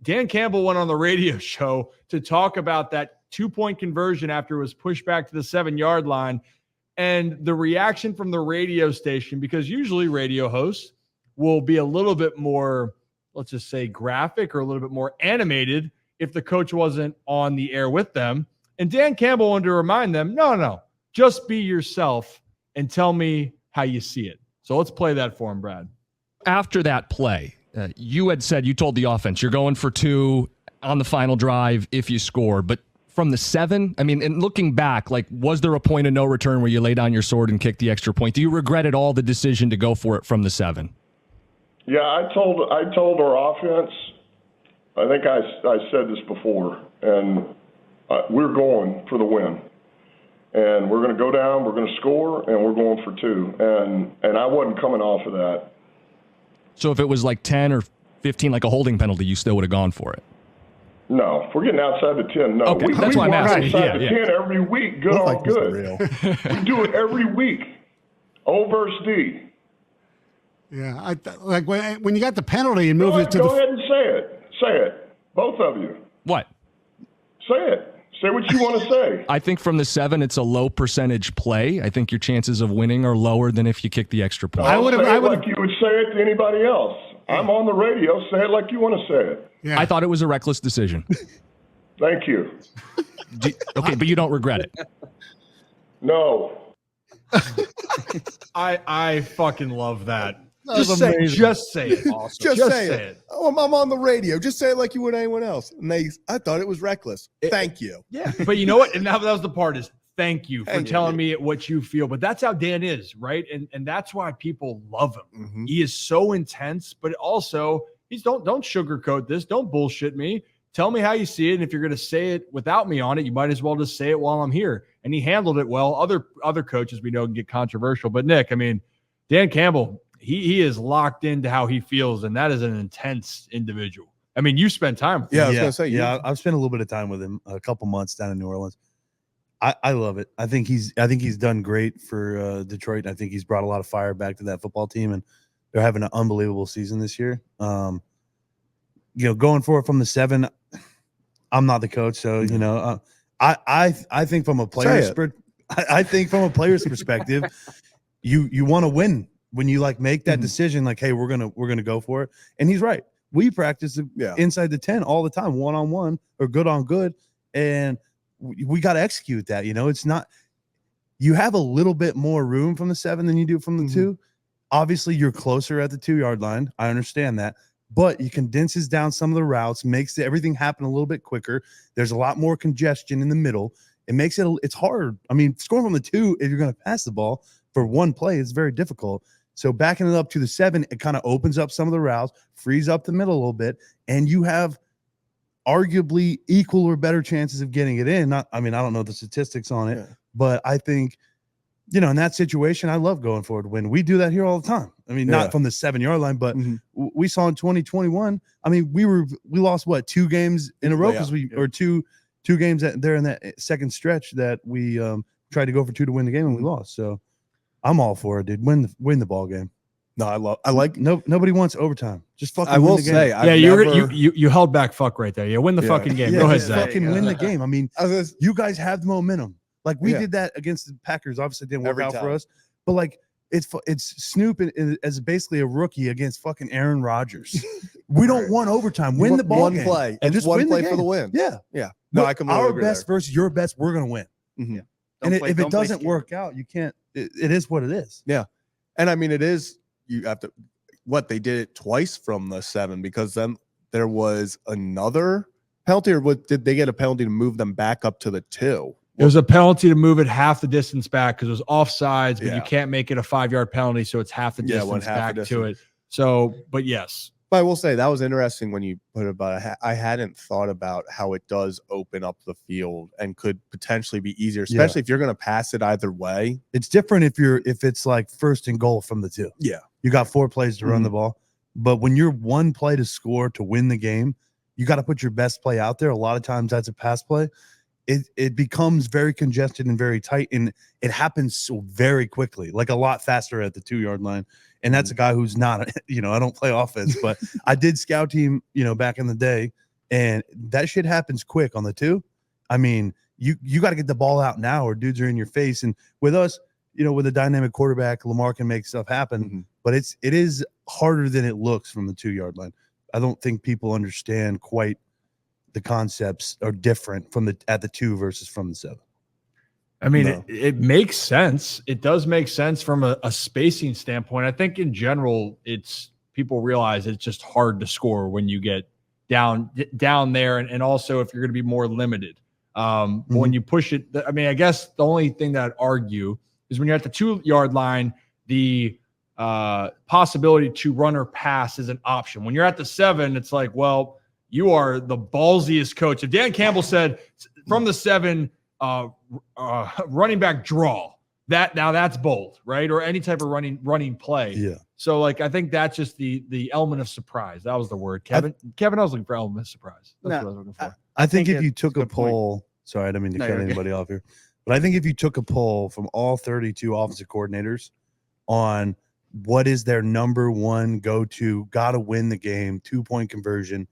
Dan Campbell went on the radio show to talk about that 2-point conversion after it was pushed back to the 7-yard line. And the reaction from the radio station, because usually radio hosts will be a little bit more, let's just say, graphic or a little bit more animated if the coach wasn't on the air with them. And Dan Campbell wanted to remind them, no, just be yourself and tell me how you see it. So let's play that for him, Brad. After that play, you had said, you told the offense, you're going for 2 on the final drive if you score. But from the 7, I mean, and looking back, like, was there a point of no return where you lay down your sword and kick the extra point? Do you regret at all the decision to go for it from the 7? Yeah, I told our offense, I think I said this before, and we're going for the win. And we're going to go down, we're going to score, and we're going for 2. And I wasn't coming off of that. So if it was like 10 or 15, like a holding penalty, you still would have gone for it? No, if we're getting outside the 10, no. Okay, that's why I'm asking. Outside the 10 every week, good on good. We do it every week. O versus D. Yeah, like when you got the penalty and moved it to go ahead and say it. Say it. Both of you. What? Say it. Say what you want to say. I think from the 7, it's a low percentage play. I think your chances of winning are lower than if you kick the extra point. I would like you would say it to anybody else. I'm on the radio. Say it like you want to say it. Yeah. I thought it was a reckless decision. Thank you. Okay, but you don't regret it. No. I fucking love that. Just say it. Awesome. Just say it. Oh, I'm on the radio. Just say it like you would anyone else. And I thought it was reckless. Thank you. Yeah, but you know what? And that was the part is thank you for telling me what you feel. But that's how Dan is, right? And that's why people love him. Mm-hmm. He is so intense, but also he's don't sugarcoat this. Don't bullshit me. Tell me how you see it. And if you're going to say it without me on it, you might as well just say it while I'm here. And he handled it well. Other coaches we know can get controversial. But Nick, I mean, Dan Campbell, he is locked into how he feels, and that is an intense individual. I mean, you spent time with him. Yeah, I was going to say. Yeah, I've spent a little bit of time with him, a couple months down in New Orleans. I love it. I think he's done great for Detroit. I think he's brought a lot of fire back to that football team, and they're having an unbelievable season this year. Going for it from the 7, I'm not the coach, so I think from a player's perspective, you want to win when you make that decision. Like, hey, we're gonna go for it, and he's right. We practice inside the 10 all the time, 1-on-1 or good on good, and we got to execute that. It's not. You have a little bit more room from the 7 than you do from the 2. Obviously, you're closer at the 2-yard line. I understand that. But you condenses down some of the routes, makes everything happen a little bit quicker. There's a lot more congestion in the middle. It makes it's hard. I mean, scoring from the 2, if you're going to pass the ball for one play, is very difficult. So backing it up to the 7, it kind of opens up some of the routes, frees up the middle a little bit, and you have arguably equal or better chances of getting it in. I don't know the statistics on it, but I think, in that situation, I love going forward when we do that here all the time. I mean, not from the 7-yard line, but we saw in 2021. I mean, we lost 2 games in a row because or two games there in that second stretch that we tried to go for 2 to win the game and we lost. So I'm all for it, dude. Win the ball game. No, I like nobody wants overtime. Just fucking I win will the game. say, you held back fuck right there. You win the fucking game. Go ahead, Zach. Fucking win the game. I mean, you guys have the momentum. Like we did that against the Packers. Obviously, it didn't work out for us. But it's Snoop as basically a rookie against fucking Aaron Rodgers. We don't want overtime. Win the ball one game. play And just win one the play game. for the win. Yeah. No, I completely our agree best there. versus your best. We're gonna win. Mm-hmm. And if it doesn't work out, you can't. It is what it is. Yeah, and I mean it is. You have to. What they did it twice from the 7 because then there was another penalty, or did they get a penalty to move them back up to the 2? It was a penalty to move it half the distance back because it was offsides, but you can't make it a 5-yard penalty, so it's half the distance back to it. So, but yes. But I will say that was interesting when you put it about it. I hadn't thought about how it does open up the field and could potentially be easier, especially if you're going to pass it either way. It's different if it's like 1st and goal from the 2. Yeah. You got 4 plays to run the ball. But when you're 1 play to score to win the game, you got to put your best play out there. A lot of times that's a pass play. It becomes very congested and very tight, and it happens so very quickly, like a lot faster at the 2-yard line. And that's a guy who's not, I don't play offense, but I did scout team, back in the day, And that shit happens quick on the 2. I mean, you got to get the ball out now or dudes are in your face. And with us, with a dynamic quarterback, Lamar can make stuff happen, but it is harder than it looks from the 2-yard line. I don't think people understand quite the concepts are different at the 2 versus from the 7. I mean, it makes sense. It does make sense from a spacing standpoint. I think in general, people realize it's just hard to score when you get down there, and also if you're going to be more limited. When you push it, I mean, I guess the only thing that I'd argue is when you're at the 2-yard line, the possibility to run or pass is an option. When you're at the 7, it's like, well, you are the ballsiest coach. If Dan Campbell said from the 7, running back draw, that's bold, right? Or any type of running play. Yeah. So I think that's just the element of surprise. That was the word. Kevin, I was looking for element of surprise. That's what I was looking for. I think if you took a poll, sorry, I don't mean to cut anybody off here, but I think if you took a poll from all 32 offensive coordinators on what is their number one go-to, got to win the game, 2-point conversion,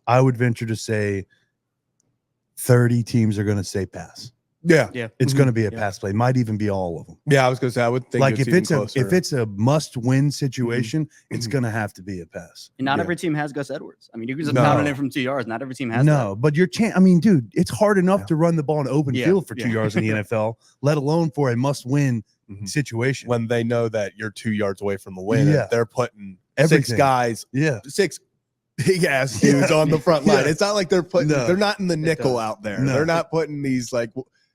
I would venture to say 30 teams are going to say pass. Yeah. It's going to be a pass play. Might even be all of them. Yeah, I was going to say, I would think if it's a must-win situation, it's going to have to be a pass. And not every team has Gus Edwards. I mean, you can just pound it in from 2 yards. Not every team has that. But I mean, dude, it's hard enough to run the ball in open field for 2 yards in the NFL, let alone for a must-win situation. When they know that you're 2 yards away from the win, and they're putting everything. 6 guys, 6 big ass dudes on the front line. It's not like they're not in the nickel out there. They're not putting these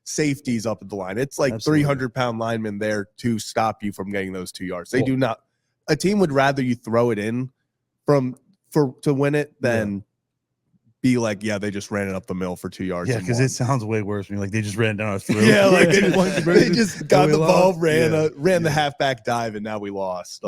safeties up at the line. It's 300-pound linemen there to stop you from getting those 2 yards. They do not. A team would rather you throw it in to win it than be they just ran it up the middle for 2 yards. Yeah, because it sounds way worse when you're they just ran down our throat. Yeah, they just got the ball, ran the halfback dive, and now we lost.